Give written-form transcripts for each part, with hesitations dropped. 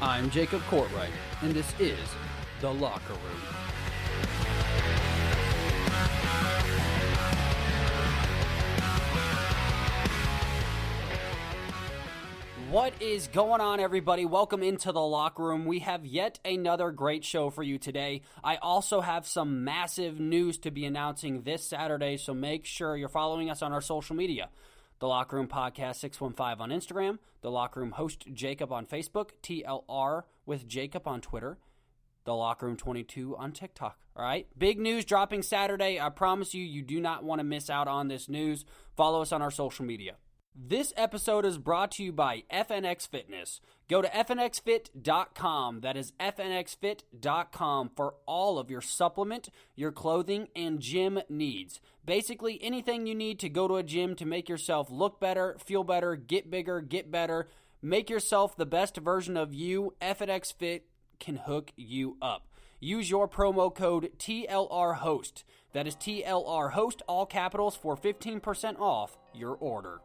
I'm Jacob Courtwright, and this is The Locker Room. What is going on, everybody? Welcome into The Locker Room. We have yet another great show for you today. I also have some massive news to be announcing this Saturday, so make sure you're following us on our social media. The Locker Room Podcast 615 on Instagram, The Locker Room Host Jacob on Facebook, TLR with Jacob on Twitter, The Locker Room 22 on TikTok. All right, big news dropping Saturday. I promise you do not want to miss out on this news. Follow us on our social media. This episode is brought to you by FNX Fitness. Go to fnxfit.com. That is fnxfit.com for all of your supplement, your clothing, and gym needs. Basically, anything you need to go to a gym to make yourself look better, feel better, get bigger, get better, make yourself the best version of you, FNX Fit can hook you up. Use your promo code TLRHOST. That is TLRHOST, all capitals, for 15% off your order.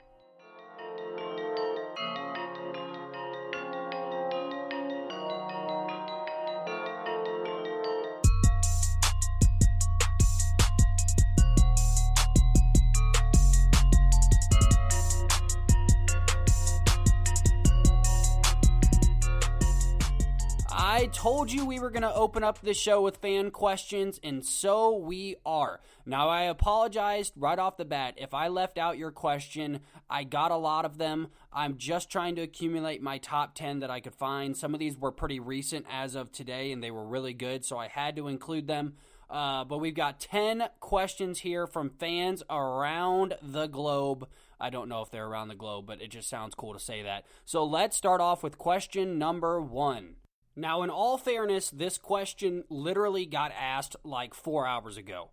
I told you we were going to open up the show with fan questions, and so we are. Now, I apologized right off the bat. If I left out your question, I got a lot of them. I'm just trying to accumulate my top 10 that I could find. Some of these were pretty recent as of today, and they were really good, so I had to include them. But we've got 10 questions here from fans around the globe. I don't know if they're around the globe, but it just sounds cool to say that. So let's start off with question number 1. Now, in all fairness, this question literally got asked like 4 hours ago,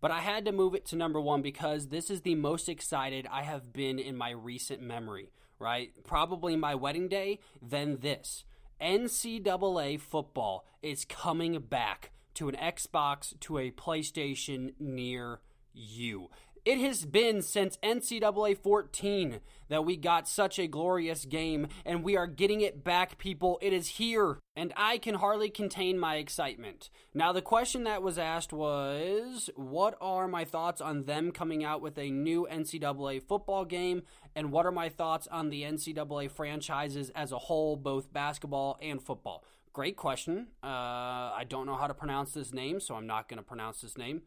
but I had to move it to number 1 because this is the most excited I have been in my recent memory, right? Probably my wedding day, then this. NCAA football is coming back to an Xbox, to a PlayStation near you. It has been since NCAA 14 that we got such a glorious game, and we are getting it back, people. It is here, and I can hardly contain my excitement. Now, the question that was asked was, what are my thoughts on them coming out with a new NCAA football game, and what are my thoughts on the NCAA franchises as a whole, both basketball and football? Great question. I don't know how to pronounce this name, so I'm not going to pronounce this name.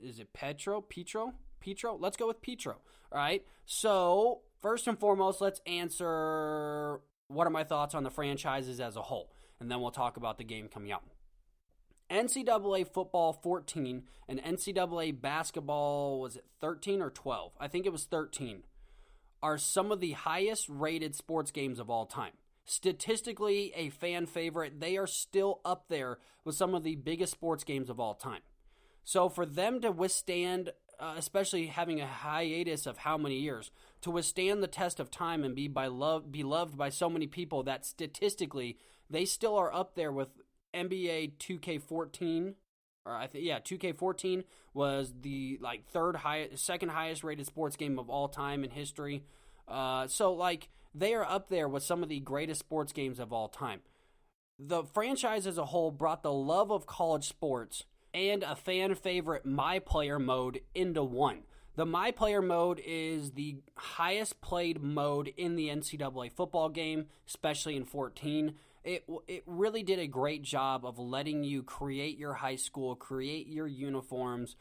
Is it Petro? Let's go with Petro. All right. So, first and foremost, let's answer what are my thoughts on the franchises as a whole, and then we'll talk about the game coming out. NCAA football 14 and NCAA basketball, was it 13 or 12? I think it was 13, are some of the highest rated sports games of all time. Statistically, a fan favorite, they are still up there with some of the biggest sports games of all time. So for them to withstand, especially having a hiatus of how many years, to withstand the test of time and be beloved by so many people, that statistically they still are up there with NBA 2K14. Or 2K14 was the second highest rated sports game of all time in history. So they are up there with some of the greatest sports games of all time. The franchise as a whole brought the love of college sports and a fan favorite My Player mode into one. The My Player mode is the highest played mode in the NCAA football game, especially in 14. It really did a great job of letting you create your high school, create your uniforms,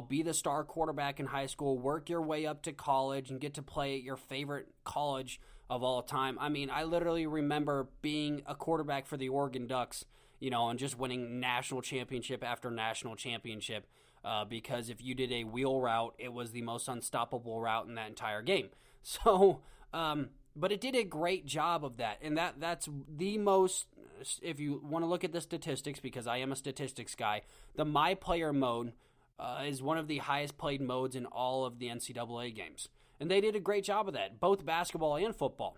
be the star quarterback in high school, work your way up to college, and get to play at your favorite college of all time. I mean, I literally remember being a quarterback for the Oregon Ducks, and just winning national championship after national championship, because if you did a wheel route, it was the most unstoppable route in that entire game. So, but it did a great job of that, and that's the most, if you want to look at the statistics, because I am a statistics guy, the My Player mode is one of the highest played modes in all of the NCAA games. And they did a great job of that, both basketball and football.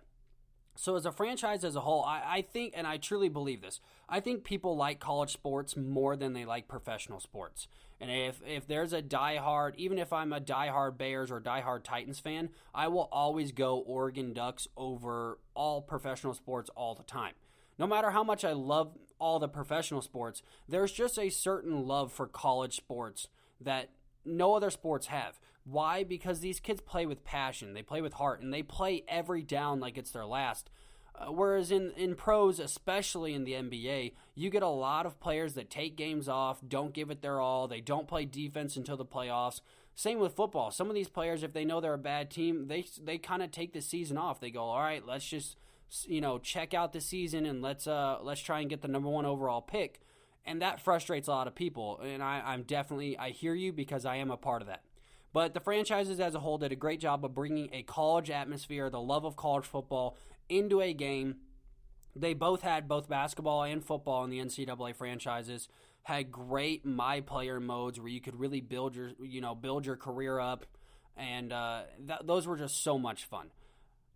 So as a franchise as a whole, I think, and I truly believe this, I think people like college sports more than they like professional sports. And if there's a diehard, even if I'm a diehard Bears or diehard Titans fan, I will always go Oregon Ducks over all professional sports all the time. No matter how much I love all the professional sports, there's just a certain love for college sports that no other sports have. Why? Because these kids play with passion, they play with heart, and they play every down like it's their last. Whereas in pros, especially in the NBA, you get a lot of players that take games off, don't give it their all, they don't play defense until the playoffs. Same with football. Some of these players, if they know they're a bad team, they kind of take the season off. They go, all right, let's just check out the season and let's try and get the number 1 overall pick. And that frustrates a lot of people. And I hear you because I am a part of that. But the franchises as a whole did a great job of bringing a college atmosphere, the love of college football, into a game. They both had both basketball and football in the NCAA franchises. Had great my player modes where you could really build your career up, and those were just so much fun.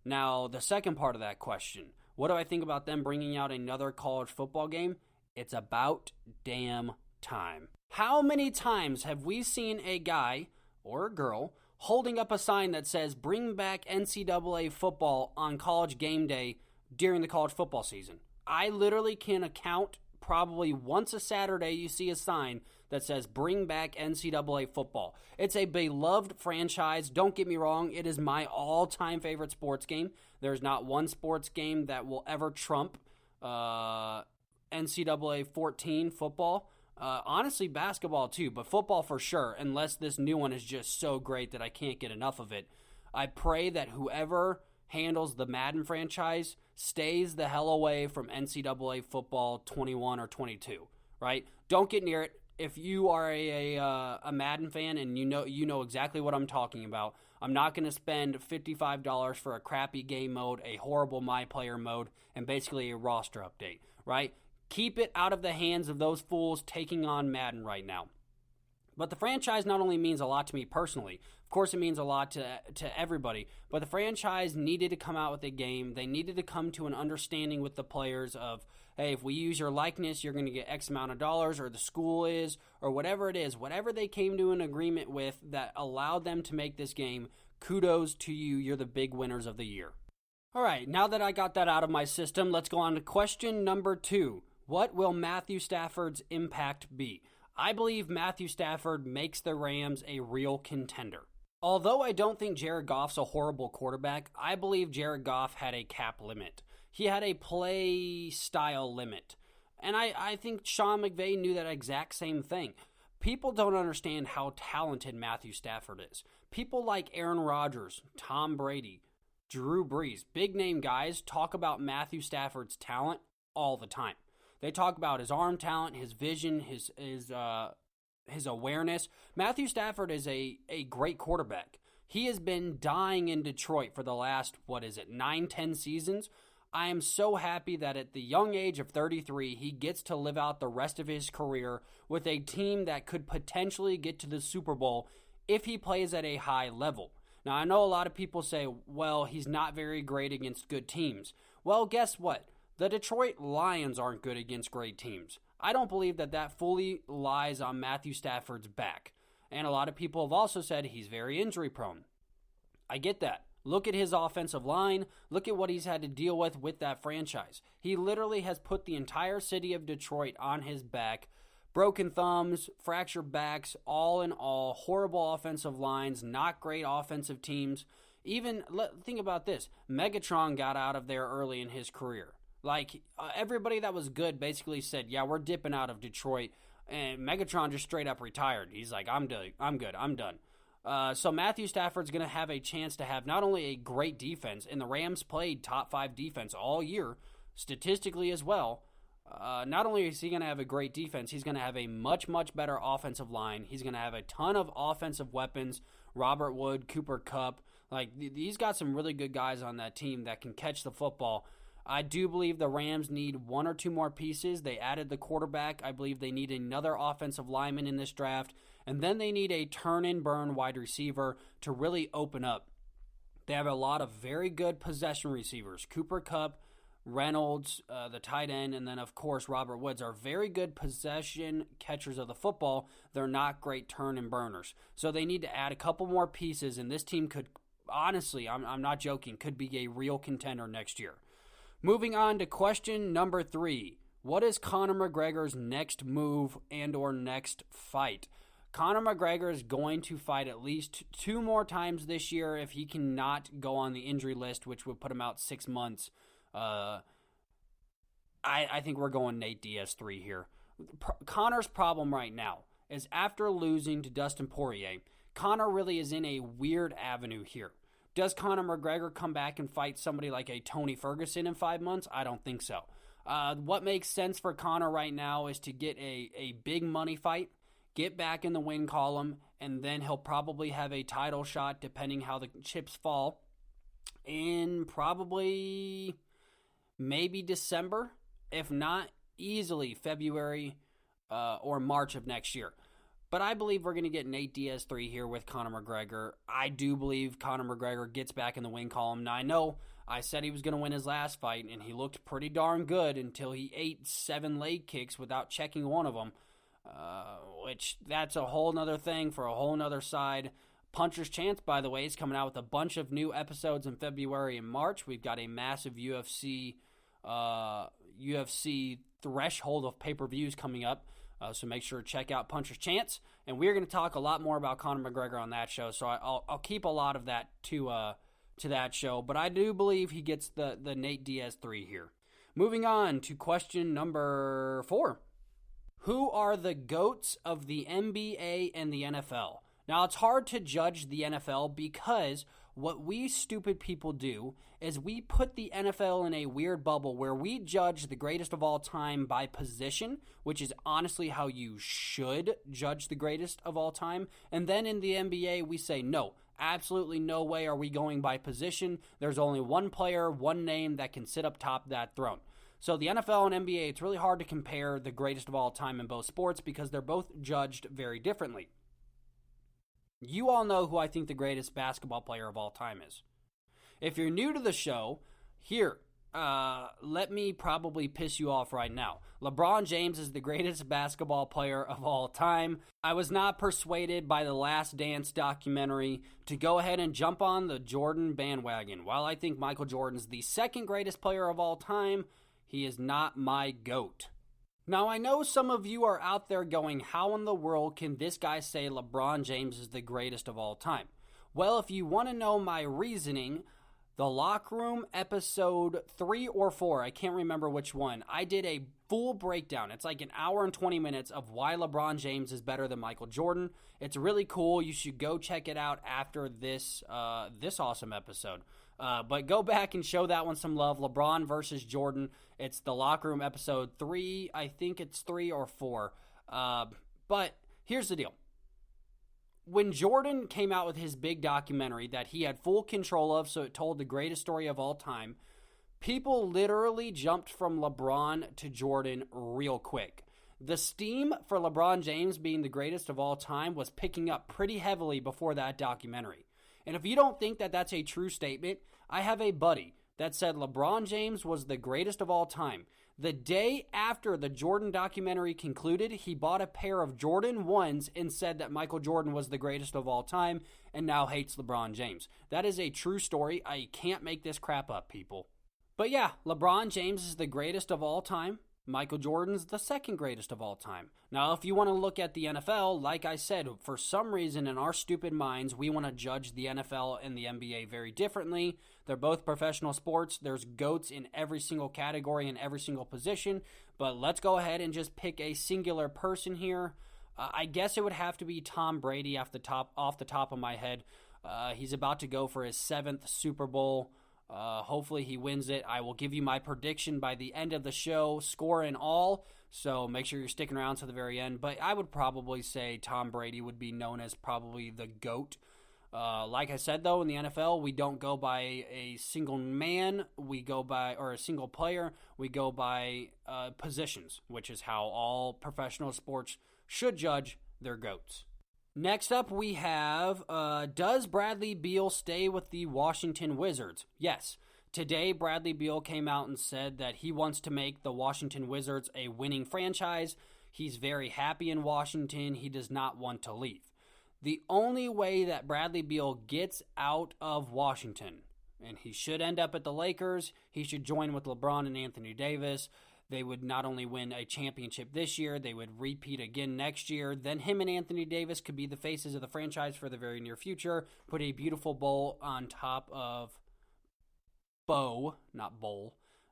Now, the second part of that question, what do I think about them bringing out another college football game? It's about damn time. How many times have we seen a guy or a girl holding up a sign that says bring back NCAA football on college game day during the college football season? I literally can account probably once a Saturday you see a sign that says bring back NCAA football. It's a beloved franchise. Don't get me wrong, it is my all-time favorite sports game. There's not one sports game that will ever trump NCAA 14 football. Honestly, basketball too, but football for sure, unless this new one is just so great that I can't get enough of it. I pray that whoever handles the Madden franchise stays the hell away from NCAA football 21 or 22, right? Don't get near it. If you are a Madden fan and you know exactly what I'm talking about, I'm not going to spend $55 for a crappy game mode, a horrible my player mode, and basically a roster update, right? Keep it out of the hands of those fools taking on Madden right now. But the franchise not only means a lot to me personally, of course it means a lot to everybody, but the franchise needed to come out with a game. They needed to come to an understanding with the players of, hey, if we use your likeness, you're going to get X amount of dollars, or the school is, or whatever it is. Whatever they came to an agreement with that allowed them to make this game, kudos to you. You're the big winners of the year. All right, now that I got that out of my system, let's go on to question number 2. What will Matthew Stafford's impact be? I believe Matthew Stafford makes the Rams a real contender. Although I don't think Jared Goff's a horrible quarterback, I believe Jared Goff had a cap limit. He had a play style limit. And I think Sean McVay knew that exact same thing. People don't understand how talented Matthew Stafford is. People like Aaron Rodgers, Tom Brady, Drew Brees, big name guys talk about Matthew Stafford's talent all the time. They talk about his arm talent, his vision, his awareness. Matthew Stafford is a great quarterback. He has been dying in Detroit for the last, 9-10 seasons. I am so happy that at the young age of 33, he gets to live out the rest of his career with a team that could potentially get to the Super Bowl if he plays at a high level. Now, I know a lot of people say, well, he's not very great against good teams. Well, guess what? The Detroit Lions aren't good against great teams. I don't believe that fully lies on Matthew Stafford's back. And a lot of people have also said he's very injury prone. I get that. Look at his offensive line. Look at what he's had to deal with that franchise. He literally has put the entire city of Detroit on his back. Broken thumbs, fractured backs, all in all, horrible offensive lines, not great offensive teams. Even, think about this, Megatron got out of there early in his career. Everybody that was good basically said, yeah, we're dipping out of Detroit, and Megatron just straight up retired. He's like, I'm good, I'm done. So Matthew Stafford's going to have a chance to have not only a great defense, and the Rams played top 5 defense all year, statistically as well. Not only is he going to have a great defense, he's going to have a much, much better offensive line. He's going to have a ton of offensive weapons. Robert Wood, Cooper Kupp. He's got some really good guys on that team that can catch the football. I do believe the Rams need 1 or 2 more pieces. They added the quarterback. I believe they need another offensive lineman in this draft. And then they need a turn-and-burn wide receiver to really open up. They have a lot of very good possession receivers. Cooper Kupp, Reynolds, the tight end, and then, of course, Robert Woods are very good possession catchers of the football. They're not great turn-and-burners. So they need to add a couple more pieces, and this team could, honestly, I'm not joking, could be a real contender next year. Moving on to question number 3. What is Conor McGregor's next move and or next fight? Conor McGregor is going to fight at least 2 more times this year if he cannot go on the injury list, which would put him out 6 months. I think we're going Nate Diaz 3 here. Conor's problem right now is after losing to Dustin Poirier, Conor really is in a weird avenue here. Does Conor McGregor come back and fight somebody like a Tony Ferguson in 5 months? I don't think so. What makes sense for Conor right now is to get a big money fight, get back in the win column, and then he'll probably have a title shot depending how the chips fall in probably maybe December, if not easily February or March of next year. But I believe we're going to get Nate Diaz 3 here with Conor McGregor. I do believe Conor McGregor gets back in the win column. Now, I know I said he was going to win his last fight, and he looked pretty darn good until he ate 7 leg kicks without checking one of them, which that's a whole nother thing for a whole nother side. Puncher's Chance, by the way, is coming out with a bunch of new episodes in February and March. We've got a massive UFC threshold of pay-per-views coming up. So make sure to check out Puncher's Chance. And we're going to talk a lot more about Conor McGregor on that show. So I'll keep a lot of that to that show. But I do believe he gets the Nate Diaz 3 here. Moving on to question number 4. Who are the GOATs of the NBA and the NFL? Now, it's hard to judge the NFL because what we stupid people do is we put the NFL in a weird bubble where we judge the greatest of all time by position, which is honestly how you should judge the greatest of all time. And then in the NBA, we say, no, absolutely no way are we going by position. There's only one player, one name that can sit up top of that throne. So the NFL and NBA, it's really hard to compare the greatest of all time in both sports because they're both judged very differently. You all know who I think the greatest basketball player of all time is. If you're new to the show, here, let me probably piss you off right now. LeBron James is the greatest basketball player of all time. I was not persuaded by the Last Dance documentary to go ahead and jump on the Jordan bandwagon. While I think Michael Jordan's the second greatest player of all time, he is not my GOAT. Now, I know some of you are out there going, how in the world can this guy say LeBron James is the greatest of all time? Well, if you want to know my reasoning, The Locker Room episode 3 or 4, I can't remember which one, I did a full breakdown. It's like an hour and 20 minutes of why LeBron James is better than Michael Jordan. It's really cool. You should go check it out after this awesome episode. But go back and show that one some love. LeBron versus Jordan. It's The Locker Room episode 3. I think it's 3 or 4. But here's the deal. When Jordan came out with his big documentary that he had full control of, so it told the greatest story of all time, people literally jumped from LeBron to Jordan real quick. The steam for LeBron James being the greatest of all time was picking up pretty heavily before that documentary. And if you don't think that that's a true statement, I have a buddy that said LeBron James was the greatest of all time. The day after the Jordan documentary concluded, he bought a pair of Jordan 1s and said that Michael Jordan was the greatest of all time and now hates LeBron James. That is a true story. I can't make this crap up, people. But yeah, LeBron James is the greatest of all time. Michael Jordan's the second greatest of all time. Now, if you want to look at the NFL, like I said, for some reason in our stupid minds, we want to judge the NFL and the NBA very differently. They're both professional sports. There's GOATs in every single category and every single position. But let's go ahead and just pick a singular person here. I guess it would have to be Tom Brady off the top of my head. He's about to go for his 7th Super Bowl. Hopefully he wins it. I will give you my prediction by the end of the show, score and all, so make sure you're sticking around to the very end. But I would probably say Tom Brady would be known as probably the GOAT. Like I said, though, in the NFL, we don't go by a single man, or a single player, we go by positions, which is how all professional sports should judge their GOATs. Next up, we have, does Bradley Beal stay with the Washington Wizards? Yes. Today, Bradley Beal came out and said that he wants to make the Washington Wizards a winning franchise. He's very happy in Washington. He does not want to leave. The only way that Bradley Beal gets out of Washington and he should end up at the Lakers. He should join with LeBron and Anthony Davis. They would not only win a championship this year, they would repeat again next year. Then him and Anthony Davis could be the faces of the franchise for the very near future. Put a beautiful bowl on top of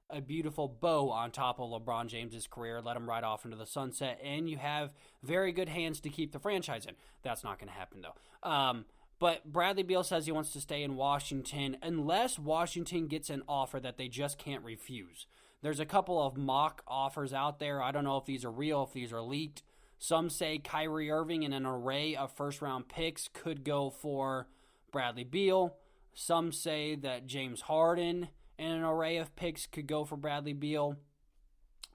a beautiful bow on top of LeBron James's career. Let him ride off into the sunset, and you have very good hands to keep the franchise in. That's not going to happen, though. But Bradley Beal says he wants to stay in Washington unless Washington gets an offer that they just can't refuse. There's a couple of mock offers out there. I don't know if these are real, if these are leaked. Some say Kyrie Irving and an array of first-round picks could go for Bradley Beal. Some say that James Harden and an array of picks could go for Bradley Beal.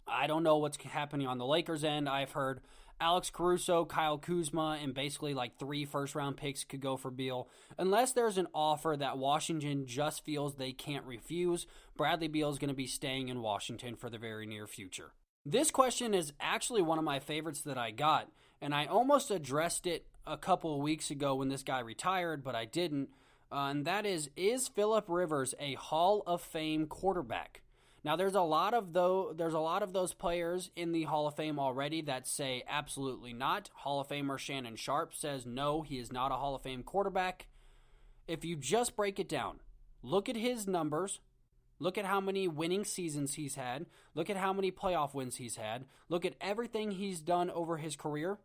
I don't know what's happening on the Lakers' end. I've heard Alex Caruso, Kyle Kuzma, and basically like 3 first-round picks could go for Beal. Unless there's an offer that Washington just feels they can't refuse, Bradley Beal is going to be staying in Washington for the very near future. This question is actually one of my favorites that I got, and I almost addressed it a couple of weeks ago when this guy retired, but I didn't. And that is Phillip Rivers a Hall of Fame quarterback? Now, there's a lot of those players in the Hall of Fame already that say absolutely not. Hall of Famer Shannon Sharpe says no, he is not a Hall of Fame quarterback. If you just break it down, look at his numbers, look at how many winning seasons he's had, look at how many playoff wins he's had, look at everything he's done over his career,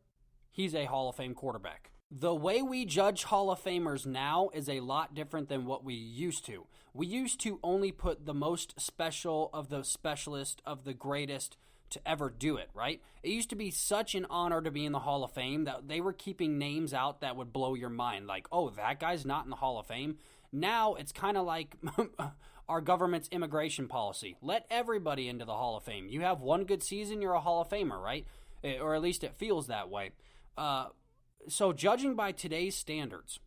he's a Hall of Fame quarterback. The way we judge Hall of Famers now is a lot different than what we used to. We used to only put the most special of the specialist of the greatest to ever do it, right? It used to be such an honor to be in the Hall of Fame that they were keeping names out that would blow your mind. Like, oh, that guy's not in the Hall of Fame. Now it's kind of like our government's immigration policy. Let everybody into the Hall of Fame. You have one good season, you're a Hall of Famer, right? Or at least it feels that way. So judging by today's standards,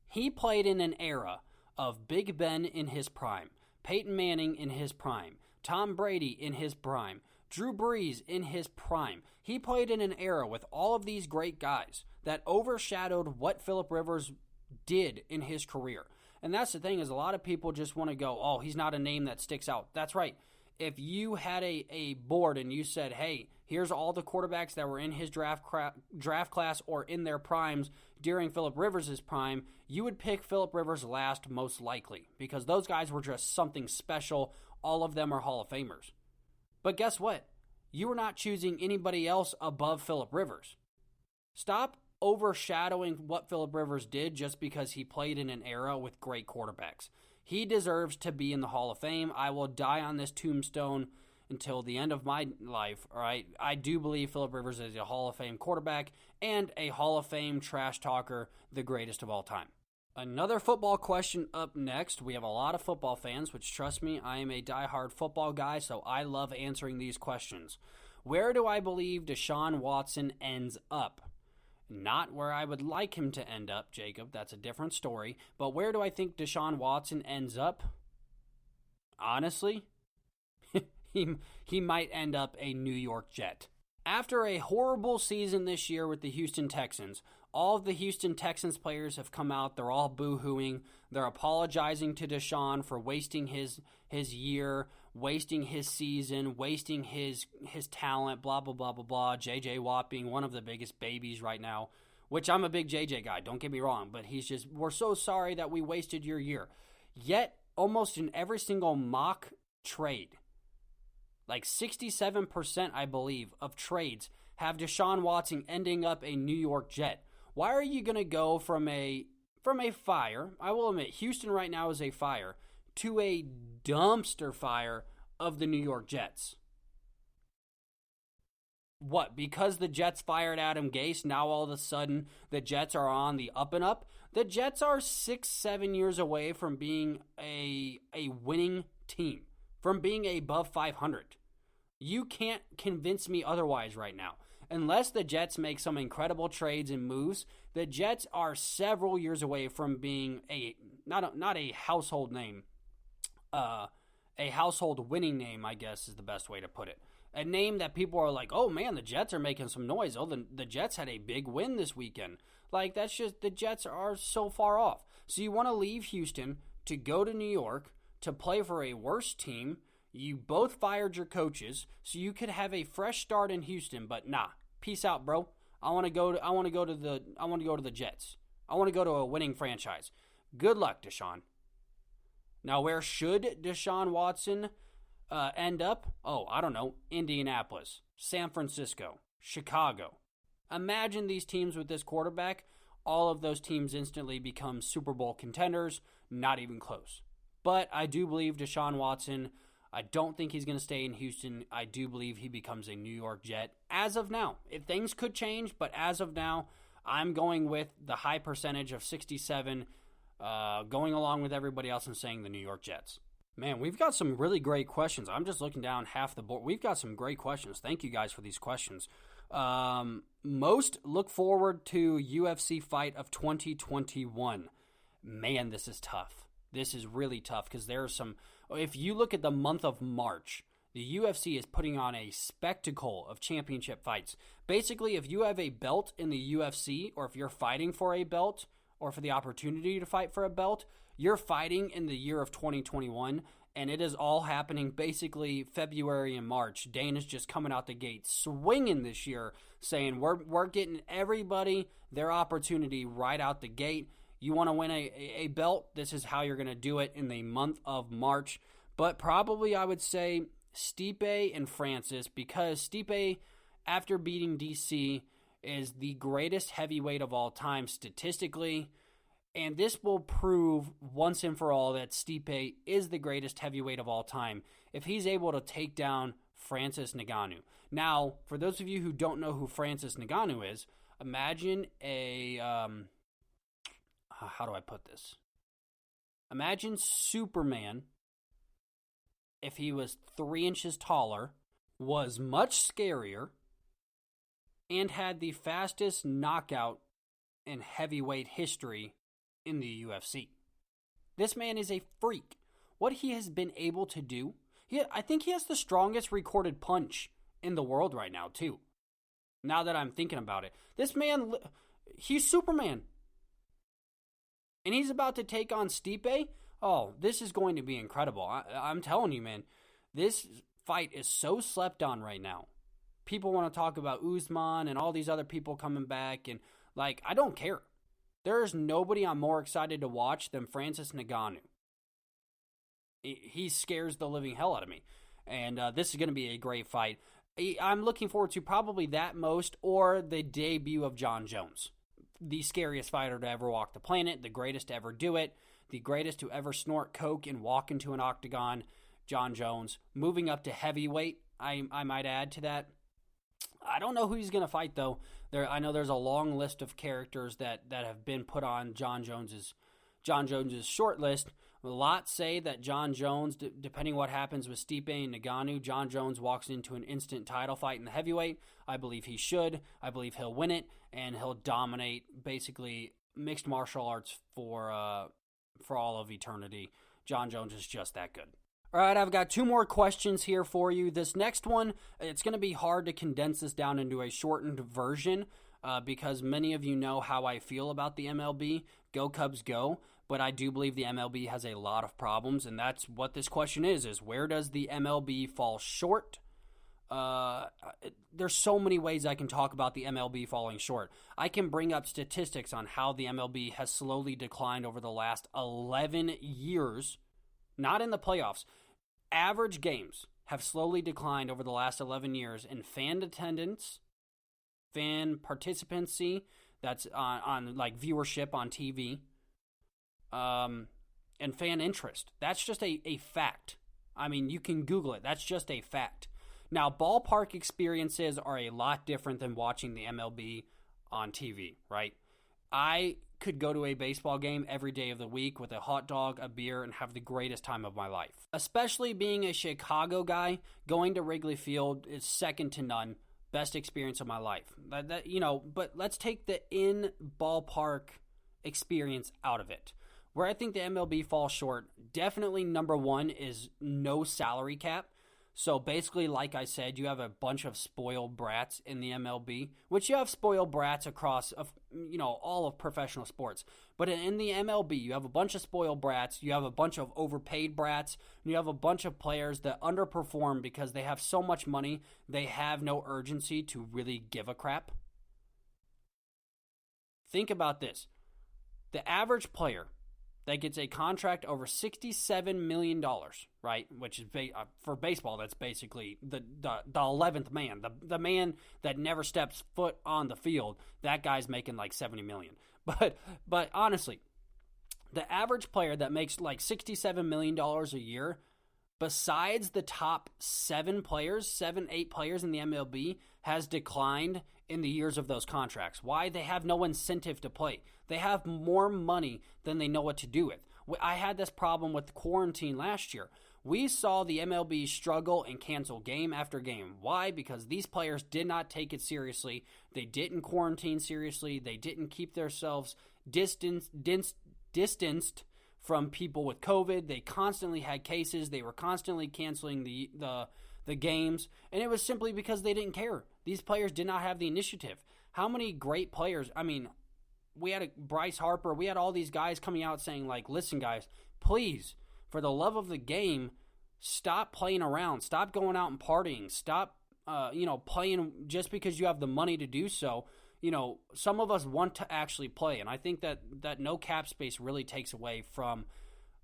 he played in an era of Big Ben in his prime, Peyton Manning in his prime, Tom Brady in his prime, Drew Brees in his prime. He played in an era with all of these great guys that overshadowed what Phillip Rivers did in his career. And that's the thing, is a lot of people just want to go, oh, he's not a name that sticks out. That's right. If you had a board and you said, hey, here's all the quarterbacks that were in his draft class or in their primes during Phillip Rivers' prime, you would pick Phillip Rivers last most likely because those guys were just something special. All of them are Hall of Famers. But guess what? You were not choosing anybody else above Phillip Rivers. Stop overshadowing what Phillip Rivers did just because he played in an era with great quarterbacks. He deserves to be in the Hall of Fame. I will die on this tombstone until the end of my life, all right? I do believe Phillip Rivers is a Hall of Fame quarterback and a Hall of Fame trash talker, the greatest of all time. Another football question up next. We have a lot of football fans, which, trust me, I am a diehard football guy, so I love answering these questions. Where do I believe Deshaun Watson ends up? Not where I would like him to end up, Jacob. That's a different story. But where do I think Deshaun Watson ends up? Honestly, he might end up a New York Jet. After a horrible season this year with the Houston Texans, all of the Houston Texans players have come out. They're all boo-hooing. They're apologizing to Deshaun for wasting his year, wasting his season, wasting his talent, blah, blah, blah, blah, blah. J.J. Watt being one of the biggest babies right now, which I'm a big J.J. guy, don't get me wrong, but he's just, we're so sorry that we wasted your year. Yet, almost in every single mock trade, like 67%, I believe, of trades have Deshaun Watson ending up a New York Jet. Why are you going to go from a fire, I will admit, Houston right now is a fire, to a dumpster fire of the New York Jets? What, because the Jets fired Adam Gase, now all of a sudden the Jets are on the up and up? The Jets are 6-7 years away from being a winning team, from being above 500. You can't convince me otherwise right now. Unless the Jets make some incredible trades and moves, the Jets are several years away from being not a household name, a household winning name, I guess is the best way to put it. A name that people are like, oh man, the Jets are making some noise. Oh, the Jets had a big win this weekend. Like, that's just, the Jets are so far off. So you want to leave Houston to go to New York to play for a worse team. You both fired your coaches so you could have a fresh start in Houston, but nah. Peace out, bro. I want to go to the Jets. I want to go to a winning franchise. Good luck, Deshaun. Now, where should Deshaun Watson end up? Oh, I don't know. Indianapolis, San Francisco, Chicago. Imagine these teams with this quarterback. All of those teams instantly become Super Bowl contenders. Not even close. But I do believe Deshaun Watson, I don't think he's going to stay in Houston. I do believe he becomes a New York Jet. As of now, things could change, but as of now, I'm going with the high percentage of 67, going along with everybody else and saying the New York Jets. Man, we've got some really great questions. I'm just looking down half the board. We've got some great questions. Thank you guys for these questions. Most look forward to UFC fight of 2021. Man, this is tough. This is really tough because there are some. If you look at the month of March, the UFC is putting on a spectacle of championship fights. Basically, if you have a belt in the UFC, or if you're fighting for a belt, or for the opportunity to fight for a belt, you're fighting in the year of 2021, and it is all happening basically February and March. Dana's just coming out the gate swinging this year, saying we're getting everybody their opportunity right out the gate. You want to win a belt, this is how you're going to do it in the month of March. But probably I would say Stipe and Francis, because Stipe, after beating DC, is the greatest heavyweight of all time statistically. And this will prove once and for all that Stipe is the greatest heavyweight of all time if he's able to take down Francis Ngannou. Now, for those of you who don't know who Francis Ngannou is, imagine a... how do I put this? Imagine Superman, if he was 3 inches taller, was much scarier, and had the fastest knockout in heavyweight history in the UFC. This man is a freak. What he has been able to do, I think he has the strongest recorded punch in the world right now, too. Now that I'm thinking about it. This man, he's Superman. And he's about to take on Stipe. Oh, this is going to be incredible. I'm telling you, man. This fight is so slept on right now. People want to talk about Usman and all these other people coming back. And, I don't care. There is nobody I'm more excited to watch than Francis Ngannou. He scares the living hell out of me. And this is going to be a great fight. I'm looking forward to probably that most, or the debut of Jon Jones. The scariest fighter to ever walk the planet, the greatest to ever do it, the greatest to ever snort coke and walk into an octagon, Jon Jones. Moving up to heavyweight, I might add to that. I don't know who he's going to fight, though. I know there's a long list of characters that have been put on Jon Jones's short list. A lot say that Jon Jones, depending what happens with Stipe and Ngannou, Jon Jones walks into an instant title fight in the heavyweight. I believe he should. I believe he'll win it, and he'll dominate basically mixed martial arts for all of eternity. Jon Jones is just that good. All right, I've got 2 more questions here for you. This next one, it's going to be hard to condense this down into a shortened version because many of you know how I feel about the MLB. Go Cubs, go. But I do believe the MLB has a lot of problems, and that's what this question is where does the MLB fall short? There's so many ways I can talk about the MLB falling short. I can bring up statistics on how the MLB has slowly declined over the last 11 years. Not in the playoffs. Average games have slowly declined over the last 11 years in fan attendance, fan participancy, that's on viewership on TV, and fan interest. That's just a fact. I mean, you can Google it. That's just a fact. Now, ballpark experiences are a lot different than watching the MLB on TV, right? I could go to a baseball game every day of the week with a hot dog, a beer, and have the greatest time of my life. Especially being a Chicago guy, going to Wrigley Field is second to none. Best experience of my life. But let's take the in-ballpark experience out of it. Where I think the MLB falls short, definitely number one is no salary cap. So basically, like I said, you have a bunch of spoiled brats in the MLB, which you have spoiled brats across, all of professional sports. But in the MLB, you have a bunch of spoiled brats, you have a bunch of overpaid brats, and you have a bunch of players that underperform because they have so much money, they have no urgency to really give a crap. Think about this. The average player that gets a contract over $67 million, right? Which is, for baseball, that's basically the 11th man. The man that never steps foot on the field, that guy's making like $70 million. But honestly, the average player that makes like $67 million a year, besides the top 8 players in the MLB, has declined in the years of those contracts. Why? They have no incentive to play. They have more money than they know what to do with. I had this problem with quarantine last year. We saw the MLB struggle and cancel game after game. Why? Because these players did not take it seriously. They didn't quarantine seriously. They didn't keep themselves distanced from people with COVID. They constantly had cases. They were constantly canceling the games, and it was simply because they didn't care. These players did not have the initiative. How many great players, we had Bryce Harper, we had all these guys coming out saying, like, listen, guys, please, for the love of the game, stop playing around. Stop going out and partying. Stop, playing just because you have the money to do so. Some of us want to actually play, and I think that no cap space really takes away from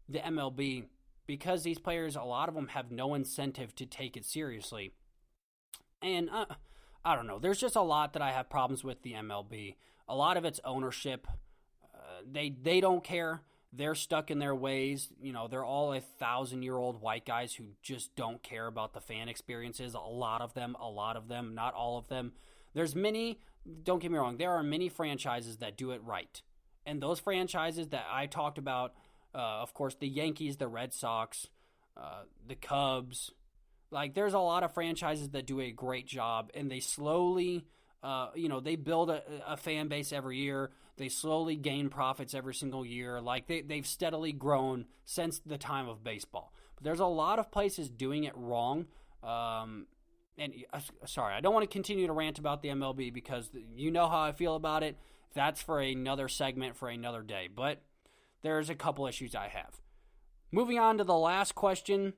the MLB because these players, a lot of them have no incentive to take it seriously. And I don't know. There's just a lot that I have problems with the MLB. A lot of it's ownership. They don't care. They're stuck in their ways. They're all 1,000-year-old white guys who just don't care about the fan experiences. A lot of them, not all of them. There's many, don't get me wrong, there are many franchises that do it right. And those franchises that I talked about, of course, the Yankees, the Red Sox, the Cubs, there's a lot of franchises that do a great job, and they slowly, they build a fan base every year. They slowly gain profits every single year. They've steadily grown since the time of baseball. But there's a lot of places doing it wrong. Sorry, I don't want to continue to rant about the MLB because you know how I feel about it. That's for another segment for another day. But there's a couple issues I have. Moving on to the last question.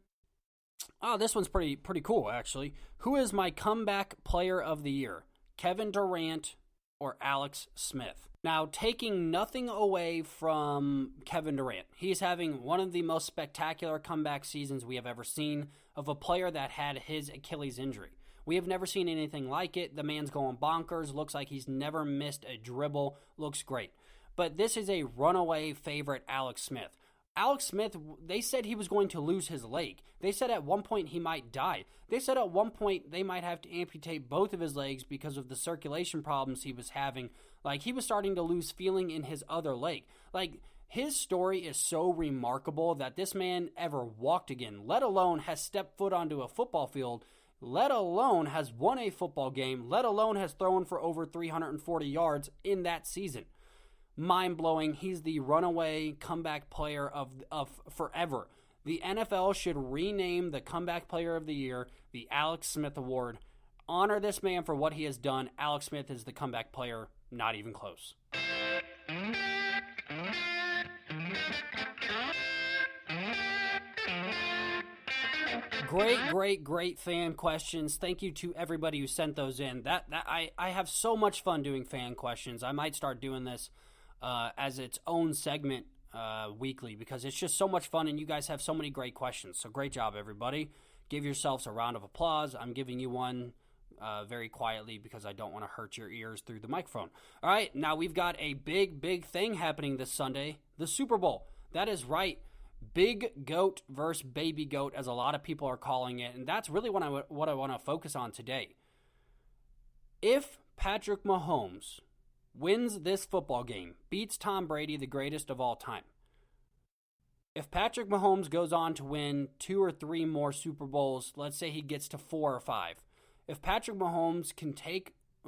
Oh, this one's pretty cool, actually. Who is my comeback player of the year? Kevin Durant or Alex Smith? Now, taking nothing away from Kevin Durant, he's having one of the most spectacular comeback seasons we have ever seen of a player that had his Achilles injury. We have never seen anything like it. The man's going bonkers. Looks like he's never missed a dribble. Looks great. But this is a runaway favorite, Alex Smith. Alex Smith, they said he was going to lose his leg. They said at one point he might die. They said at one point they might have to amputate both of his legs because of the circulation problems he was having. He was starting to lose feeling in his other leg. His story is so remarkable that this man ever walked again, let alone has stepped foot onto a football field, let alone has won a football game, let alone has thrown for over 340 yards in that season. Mind-blowing. He's the runaway comeback player of forever. The NFL should rename the comeback player of the year the Alex Smith Award. Honor this man for what he has done. Alex Smith is the comeback player, not even close. Great fan questions. Thank you to everybody who sent those in. I have so much fun doing fan questions. I might start doing this as its own segment weekly because it's just so much fun and you guys have so many great questions. So great job, everybody. Give yourselves a round of applause. I'm giving you one very quietly because I don't want to hurt your ears through the microphone. All right, now we've got a big thing happening this Sunday, the Super Bowl. That is right. Big goat versus baby goat, as a lot of people are calling it, and that's really what I want to focus on today. If Patrick Mahomes wins this football game, beats Tom Brady, the greatest of all time, if Patrick Mahomes goes on to win 2 or 3 more Super Bowls, let's say he gets to 4 or 5, if Patrick Mahomes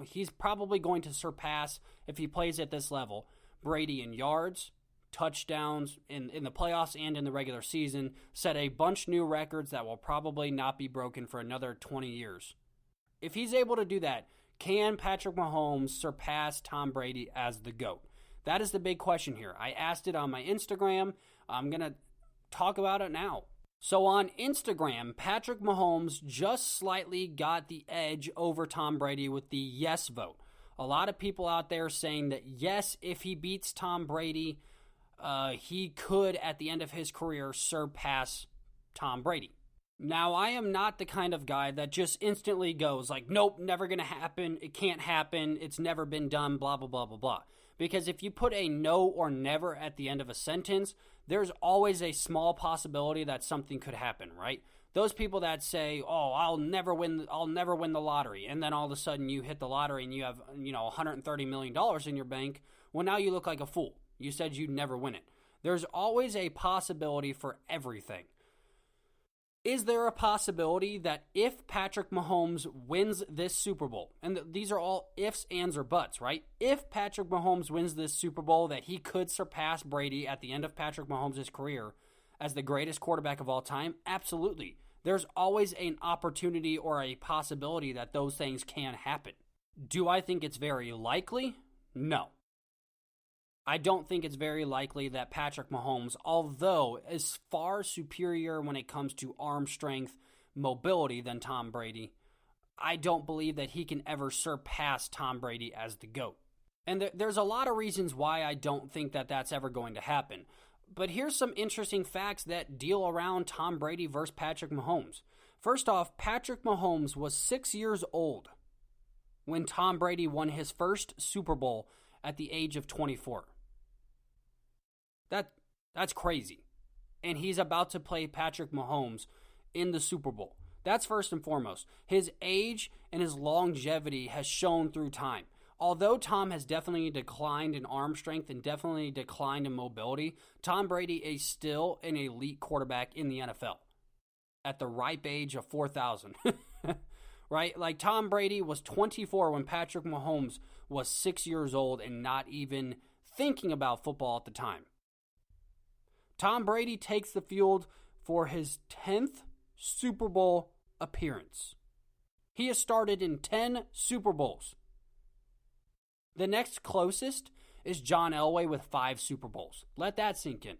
he's probably going to surpass, if he plays at this level, Brady in yards, touchdowns in the playoffs and in the regular season, set a bunch new records that will probably not be broken for another 20 years. If he's able to do that, can Patrick Mahomes surpass Tom Brady as the GOAT? That is the big question here. I asked it on my Instagram. I'm going to talk about it now. So on Instagram, Patrick Mahomes just slightly got the edge over Tom Brady with the yes vote. A lot of people out there saying that yes, if he beats Tom Brady, he could, at the end of his career, surpass Tom Brady. Now, I am not the kind of guy that just instantly goes like, nope, never going to happen, it can't happen, it's never been done, blah, blah, blah, blah, blah. Because if you put a no or never at the end of a sentence, there's always a small possibility that something could happen, right? Those people that say, oh, I'll never win the lottery, and then all of a sudden you hit the lottery and you have, $130 million in your bank, well, now you look like a fool. You said you'd never win it. There's always a possibility for everything. Is there a possibility that if Patrick Mahomes wins this Super Bowl, and these are all ifs, ands, or buts, right? If Patrick Mahomes wins this Super Bowl, that he could surpass Brady at the end of Patrick Mahomes' career as the greatest quarterback of all time? Absolutely. There's always an opportunity or a possibility that those things can happen. Do I think it's very likely? No. I don't think it's very likely that Patrick Mahomes, although is far superior when it comes to arm strength, mobility than Tom Brady, I don't believe that he can ever surpass Tom Brady as the GOAT. And there's a lot of reasons why I don't think that that's ever going to happen. But here's some interesting facts that deal around Tom Brady versus Patrick Mahomes. First off, Patrick Mahomes was 6 years old when Tom Brady won his first Super Bowl at the age of 24. That's crazy. And he's about to play Patrick Mahomes in the Super Bowl. That's first and foremost. His age and his longevity has shown through time. Although Tom has definitely declined in arm strength and definitely declined in mobility, Tom Brady is still an elite quarterback in the NFL at the ripe age of 4,000. Right? Like Tom Brady was 24 when Patrick Mahomes was 6 years old and not even thinking about football at the time. Tom Brady takes the field for his 10th Super Bowl appearance. He has started in 10 Super Bowls. The next closest is John Elway with 5 Super Bowls. Let that sink in.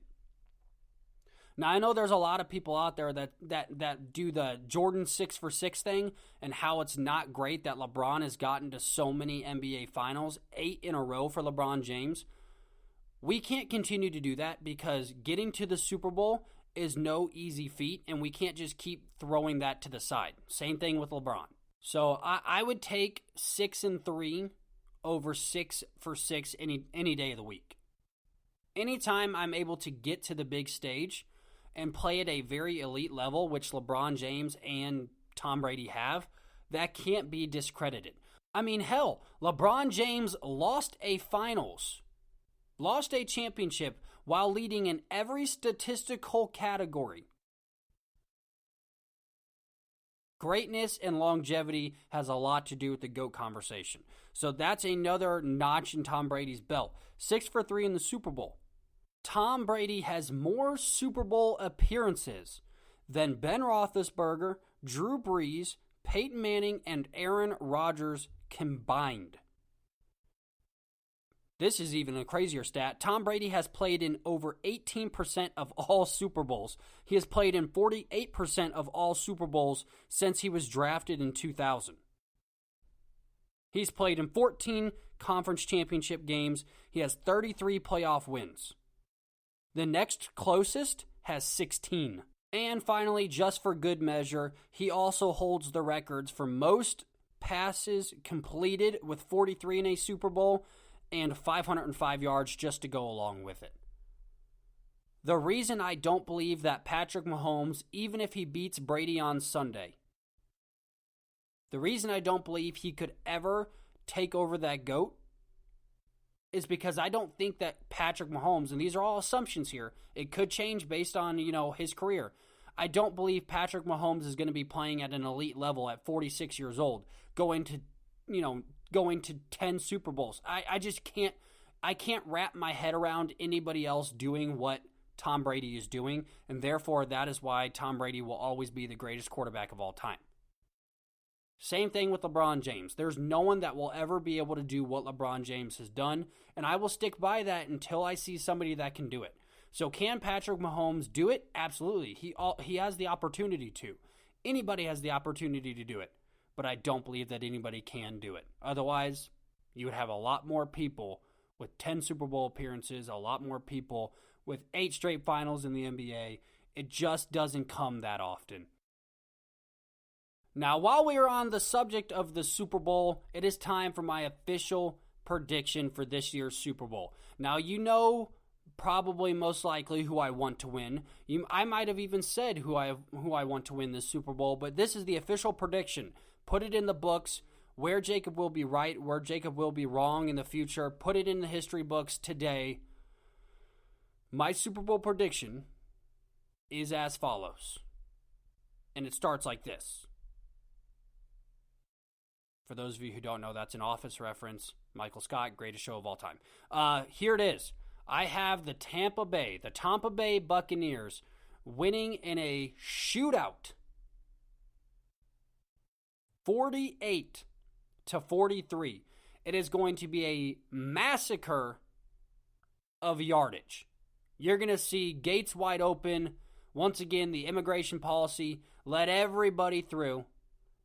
Now, I know there's a lot of people out there that do the Jordan 6 for 6 thing and how it's not great that LeBron has gotten to so many NBA Finals, 8 in a row for LeBron James. We can't continue to do that because getting to the Super Bowl is no easy feat, and we can't just keep throwing that to the side. Same thing with LeBron. So I would take 6-3 over 6 for 6 any day of the week. Anytime I'm able to get to the big stage and play at a very elite level, which LeBron James and Tom Brady have, that can't be discredited. I mean, hell, LeBron James lost a finals, lost a championship while leading in every statistical category. Greatness and longevity has a lot to do with the GOAT conversation. So that's another notch in Tom Brady's belt. 6 for 3 in the Super Bowl. Tom Brady has more Super Bowl appearances than Ben Roethlisberger, Drew Brees, Peyton Manning, and Aaron Rodgers combined. This is even a crazier stat. Tom Brady has played in over 18% of all Super Bowls. He has played in 48% of all Super Bowls since he was drafted in 2000. He's played in 14 conference championship games. He has 33 playoff wins. The next closest has 16. And finally, just for good measure, he also holds the records for most passes completed with 43 in a Super Bowl and 505 yards just to go along with it. The reason I don't believe that Patrick Mahomes, even if he beats Brady on Sunday, the reason I don't believe he could ever take over that GOAT is because I don't think that Patrick Mahomes, and these are all assumptions here, it could change based on, his career. I don't believe Patrick Mahomes is going to be playing at an elite level at 46 years old, going to 10 Super Bowls. I I can't wrap my head around anybody else doing what Tom Brady is doing, and therefore that is why Tom Brady will always be the greatest quarterback of all time. Same thing with LeBron James. There's no one that will ever be able to do what LeBron James has done, and I will stick by that until I see somebody that can do it. So can Patrick Mahomes do it? Absolutely. He has the opportunity to. Anybody has the opportunity to do it, but I don't believe that anybody can do it. Otherwise, you would have a lot more people with 10 Super Bowl appearances, a lot more people with 8 straight finals in the NBA. It just doesn't come that often. Now, while we are on the subject of the Super Bowl, it is time for my official prediction for this year's Super Bowl. Now, you know probably most likely who I want to win. I might have even said who I want to win this Super Bowl, but this is the official prediction. Put it in the books. Where Jacob will be right, where Jacob will be wrong in the future, put it in the history books today. My Super Bowl prediction is as follows. And it starts like this. For those of you who don't know, that's an Office reference. Michael Scott, greatest show of all time. Here it is. I have the Tampa Bay Buccaneers winning in a shootout. 48-43. It is going to be a massacre of yardage. You're going to see gates wide open. Once again, the immigration policy, let everybody through.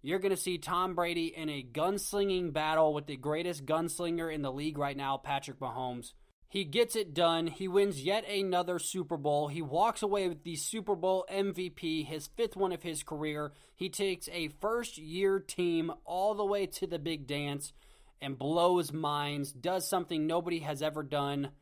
You're going to see Tom Brady in a gunslinging battle with the greatest gunslinger in the league right now, Patrick Mahomes. He gets it done. He wins yet another Super Bowl. He walks away with the Super Bowl MVP, his 5th one of his career. He takes a first-year team all the way to the big dance and blows minds, does something nobody has ever done.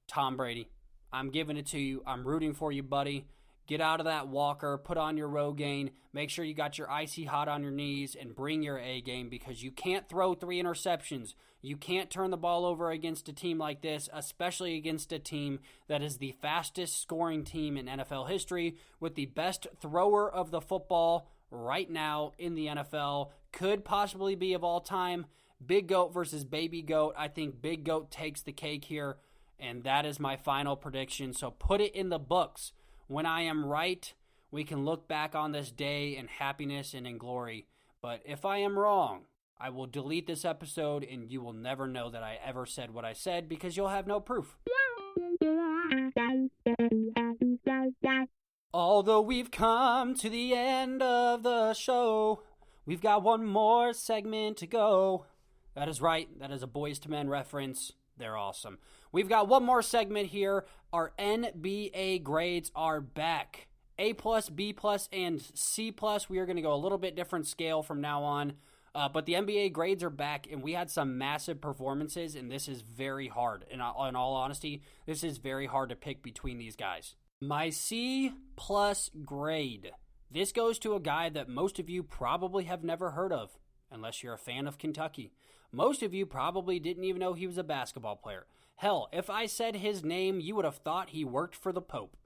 Tom Brady, I'm giving it to you. I'm rooting for you, buddy. Get out of that walker, put on your Rogaine, make sure you got your icy hot on your knees, and bring your A game, because you can't throw 3 interceptions. You can't turn the ball over against a team like this, especially against a team that is the fastest scoring team in NFL history, with the best thrower of the football right now in the NFL, could possibly be of all time. Big Goat versus Baby Goat. I think Big Goat takes the cake here, and that is my final prediction. So put it in the books. When I am right, we can look back on this day in happiness and in glory. But if I am wrong, I will delete this episode and you will never know that I ever said what I said, because you'll have no proof. Although we've come to the end of the show, we've got one more segment to go. That is right. That is a Boys to Men reference. They're awesome. We've got one more segment here. Our NBA grades are back. A+, B+, and C+. We are going to go a little bit different scale from now on. But the NBA grades are back, and we had some massive performances, and this is very hard. In all honesty, this is very hard to pick between these guys. My C+ grade. This goes to a guy that most of you probably have never heard of, unless you're a fan of Kentucky. Most of you probably didn't even know he was a basketball player. Hell, if I said his name, you would have thought he worked for the Pope.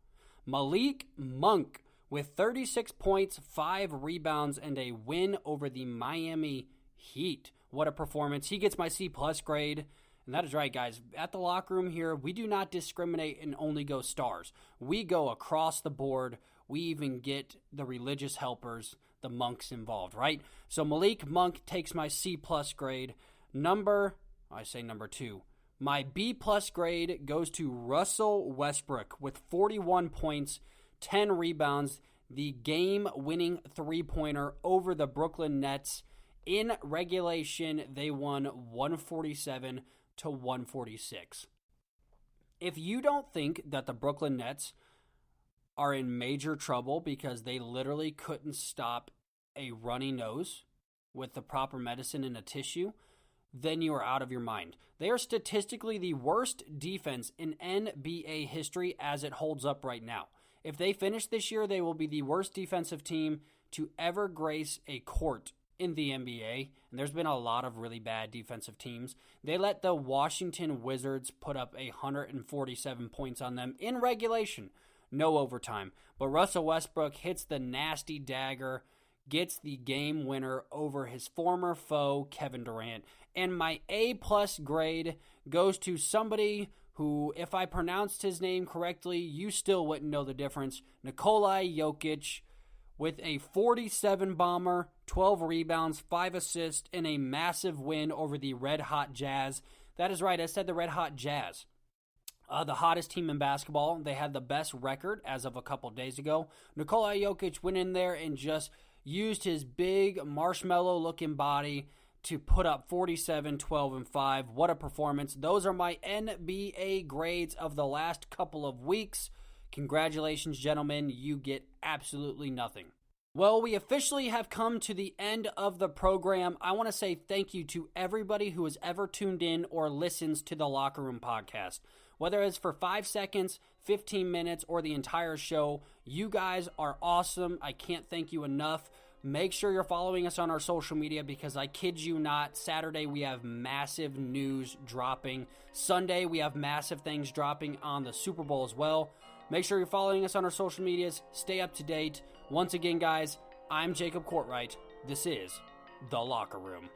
Malik Monk, with 36 points, 5 rebounds, and a win over the Miami Heat. What a performance. He gets my C+ grade. And that is right, guys. At the locker room here, we do not discriminate and only go stars. We go across the board. We even get the religious helpers, the monks, involved, right? So Malik Monk takes my C+ grade. Number 2. My B+ grade goes to Russell Westbrook with 41 points, 10 rebounds, the game-winning three-pointer over the Brooklyn Nets. In regulation, they won 147-146. If you don't think that the Brooklyn Nets are in major trouble because they literally couldn't stop a runny nose with the proper medicine in a tissue, then you are out of your mind. They are statistically the worst defense in NBA history as it holds up right now. If they finish this year, they will be the worst defensive team to ever grace a court in the NBA. And there's been a lot of really bad defensive teams. They let the Washington Wizards put up 147 points on them in regulation. No overtime. But Russell Westbrook hits the nasty dagger, gets the game winner over his former foe, Kevin Durant. And my A-plus grade goes to somebody who, if I pronounced his name correctly, you still wouldn't know the difference. Nikola Jokic with a 47 bomber, 12 rebounds, 5 assists, and a massive win over the Red Hot Jazz. That is right, I said the Red Hot Jazz. The hottest team in basketball. They had the best record as of a couple days ago. Nikola Jokic went in there and just used his big marshmallow-looking body to put up 47, 12, and 5. What a performance. Those are my NBA grades of the last couple of weeks. Congratulations, gentlemen. You get absolutely nothing. Well, we officially have come to the end of the program. I want to say thank you to everybody who has ever tuned in or listens to the Locker Room Podcast. Whether it's for 5 seconds, 15 minutes, or the entire show, you guys are awesome. I can't thank you enough. Make sure you're following us on our social media because I kid you not, Saturday we have massive news dropping. Sunday we have massive things dropping on the Super Bowl as well. Make sure you're following us on our social medias. Stay up to date. Once again, guys, I'm Jacob Courtwright. This is The Locker Room.